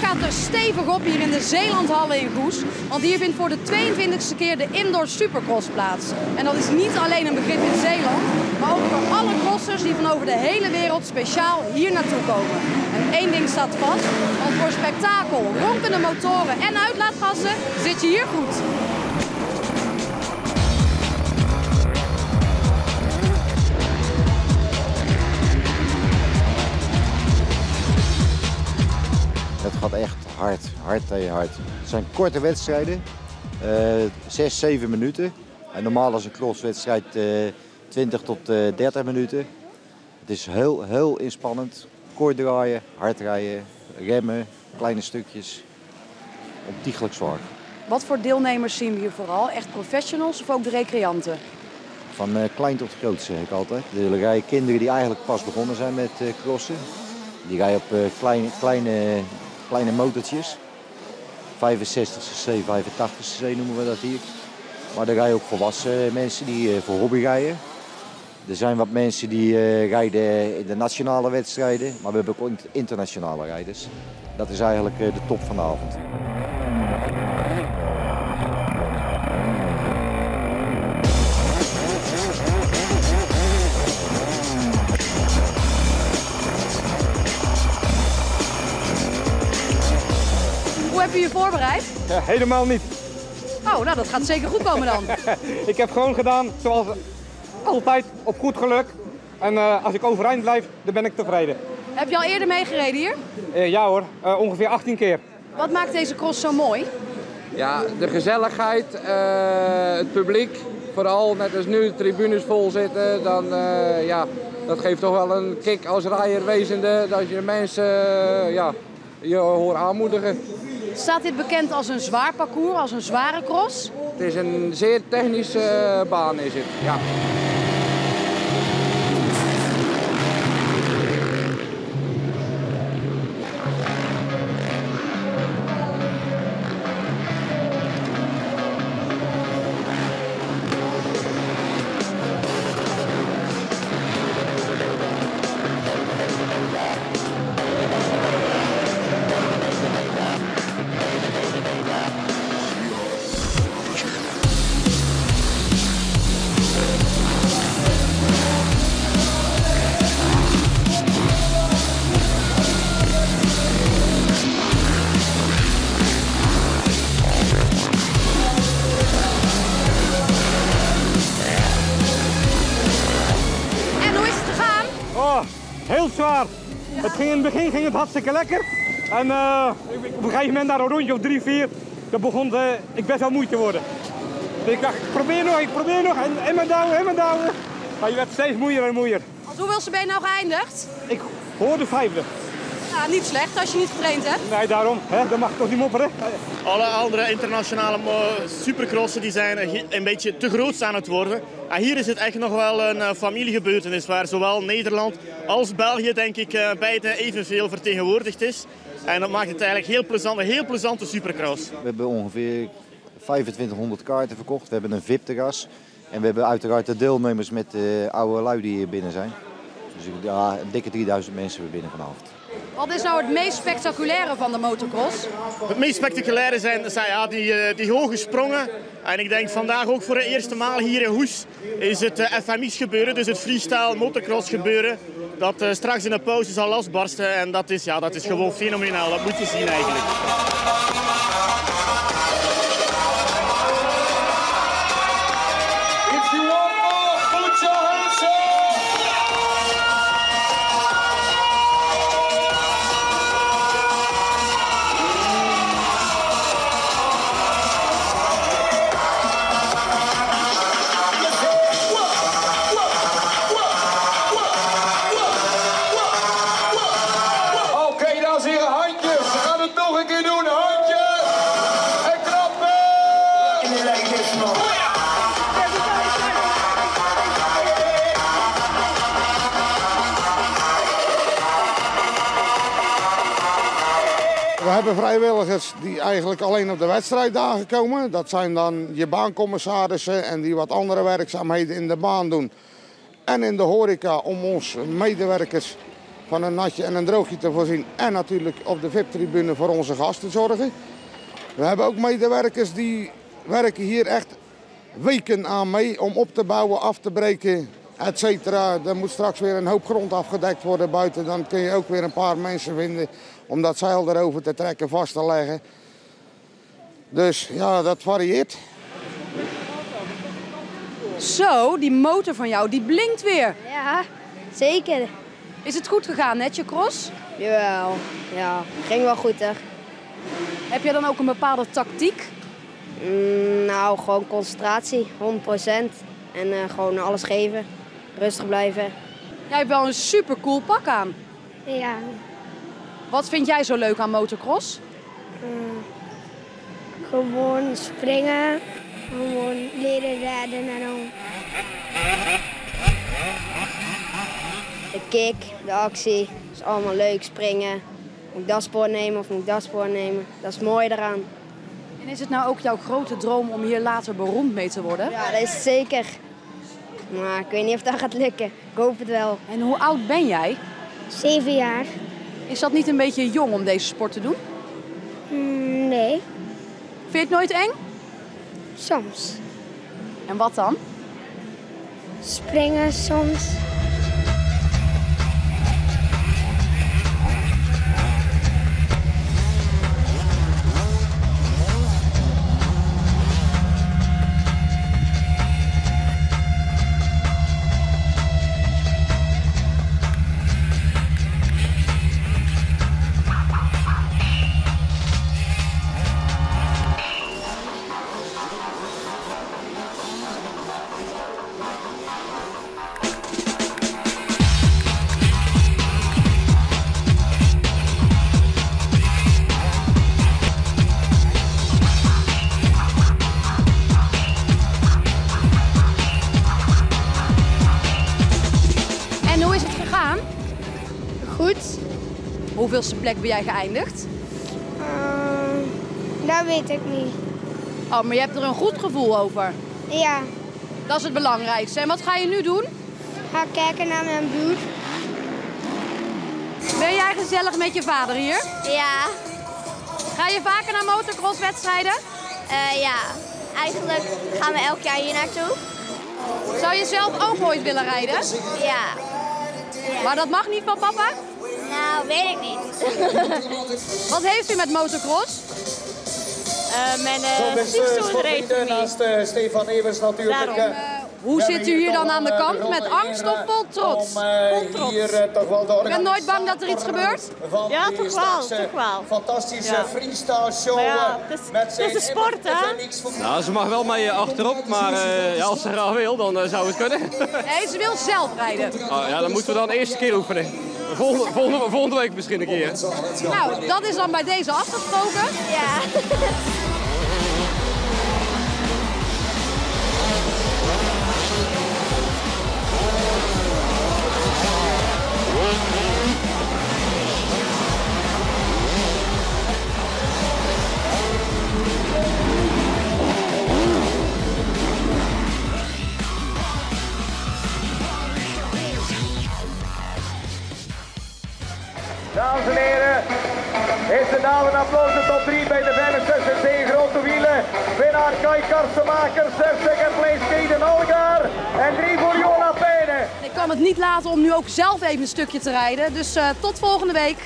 gaat er stevig op hier in de Zeelandhallen in Goes. Want hier vindt voor de 22e keer de Indoor Supercross plaats. En dat is niet alleen een begrip in Zeeland, maar ook voor alle crossers die van over de hele wereld speciaal hier naartoe komen. En één ding staat vast, want voor spektakel, ronkende motoren en uitlaatgassen zit je hier goed. Het gaat echt hard tegen hard. Het zijn korte wedstrijden, 6, 7 minuten. En normaal is een crosswedstrijd 20 tot 30 minuten. Het is heel inspannend. Kort draaien, hard rijden, remmen, kleine stukjes. Ontiegelijk zwaar. Wat voor deelnemers zien we hier vooral? Echt professionals of ook de recreanten? Van klein tot groot zeg ik altijd. Er rijden kinderen die eigenlijk pas begonnen zijn met crossen. Die rijden op kleine motortjes. 65 cc, 85 cc noemen we dat hier. Maar er rijden ook volwassen mensen die voor hobby rijden. Er zijn wat mensen die rijden in de nationale wedstrijden, maar we hebben ook internationale rijders. Dat is eigenlijk de top van de avond. Hoe heb je je voorbereid? Ja, helemaal niet. Oh, nou dat gaat zeker goed komen dan. Ik heb gewoon gedaan zoals altijd, op goed geluk. En als ik overeind blijf, dan ben ik tevreden. Heb je al eerder meegereden hier? Ja hoor, ongeveer 18 keer. Wat maakt deze cross zo mooi? Ja, de gezelligheid, het publiek. Vooral net als nu de tribunes vol zitten, dan ja, dat geeft toch wel een kick als rijer wezende. Dat je mensen je hoort aanmoedigen. Staat dit bekend als een zwaar parcours, als een zware cross? Het is een zeer technische baan is het, ja. Heel zwaar. In het begin ging het hartstikke lekker. En op een gegeven moment, na een rondje of 3, 4, dan begon ik best wel moeite te worden. Dus ik dacht, ik probeer nog. En maar douwen. Maar je werd steeds moeier en moeier. Als hoeveelste ben je nou geëindigd? Ik hoorde 5e. Ja, niet slecht als je niet getraind hebt. Nee, daarom. Dat mag ik toch niet mopperen. Alle andere internationale supercrossen die zijn een beetje te groot aan het worden. En hier is het echt nog wel een familiegebeurtenis waar zowel Nederland als België denk ik beide evenveel vertegenwoordigd is. En dat maakt het eigenlijk een heel plezante supercross. We hebben ongeveer 2500 kaarten verkocht. We hebben een VIP-terras. En we hebben uiteraard de deelnemers met de oude lui die hier binnen zijn. Dus ja, een dikke 3000 mensen weer binnen vanavond. Wat is nou het meest spectaculaire van de motocross? Het meest spectaculaire zijn ja, die hoge sprongen. En ik denk vandaag ook voor de eerste maal hier in Goes is het FMX gebeuren, dus het freestyle motocross gebeuren. Dat straks in de pauze zal losbarsten en dat is gewoon fenomenaal, dat moet je zien eigenlijk. We hebben vrijwilligers die eigenlijk alleen op de wedstrijddagen komen. Dat zijn dan je baancommissarissen en die wat andere werkzaamheden in de baan doen. En in de horeca om ons medewerkers van een natje en een droogje te voorzien. En natuurlijk op de VIP-tribune voor onze gasten zorgen. We hebben ook medewerkers die werken hier echt weken aan mee om op te bouwen, af te breken, et cetera. Er moet straks weer een hoop grond afgedekt worden buiten. Dan kun je ook weer een paar mensen vinden om dat zeil erover te trekken, vast te leggen. Dus ja, dat varieert. Zo, die motor van jou, die blinkt weer. Ja, zeker. Is het goed gegaan, net je cross? Jawel, ja, ging wel goed hè. Heb jij dan ook een bepaalde tactiek? Nou, gewoon concentratie, 100%. En gewoon alles geven, rustig blijven. Jij hebt wel een super cool pak aan. Ja, Wat vind jij zo leuk aan motocross? gewoon springen, gewoon leren redden en dan. De kick, de actie, is allemaal leuk, springen. Moet ik dat spoor nemen of moet ik dat spoor nemen? Dat is het mooie eraan. En is het nou ook jouw grote droom om hier later beroemd mee te worden? Ja, dat is het zeker. Maar ik weet niet of dat gaat lukken. Ik hoop het wel. En hoe oud ben jij? 7 jaar? Is dat niet een beetje jong om deze sport te doen? Nee, Vind je het nooit eng? soms. En wat dan? Springen soms. En hoe is het gegaan? Goed? Hoeveelste plek ben jij geëindigd? Dat weet ik niet. Oh, maar je hebt er een goed gevoel over. Ja, Dat is het belangrijkste. En wat ga je nu doen? ga kijken naar mijn buurt. Ben jij gezellig met je vader hier? Ja, Ga je vaker naar motocrosswedstrijden? ja. Eigenlijk gaan we elk jaar hier naartoe. Zou je zelf ook ooit willen rijden? Ja. Maar dat mag niet van papa? Nou, weet ik niet. Wat heeft u met motocross? Mijn stiefzoon reed voor mij. Stefan Evers natuurlijk. Hoe zit u hier dan aan de kant? Met angst of vol trots? Vol trots. Je bent nooit bang dat er iets gebeurt? Ja, toch wel, toch wel. Fantastische Ja. freestyle show. Maar ja, het is een sport, hè? Nou, ze mag wel mee achterop, maar ja, als ze graag wil, dan zou het kunnen. Nee, ze wil zelf rijden. Oh, ja, dan moeten we dan de eerste keer oefenen. Volgende week misschien een keer. Nou, dat is dan bij deze afgesproken. Ja. Dames en heren, is de naam een applaus de top 3 bij de 65 grote wielen. Winnaar Kai Karstenmaker, 6nd place Kaden Algar en 3 voor Jola Pijnen. Ik kan het niet laten om nu ook zelf even een stukje te rijden. Dus tot volgende week.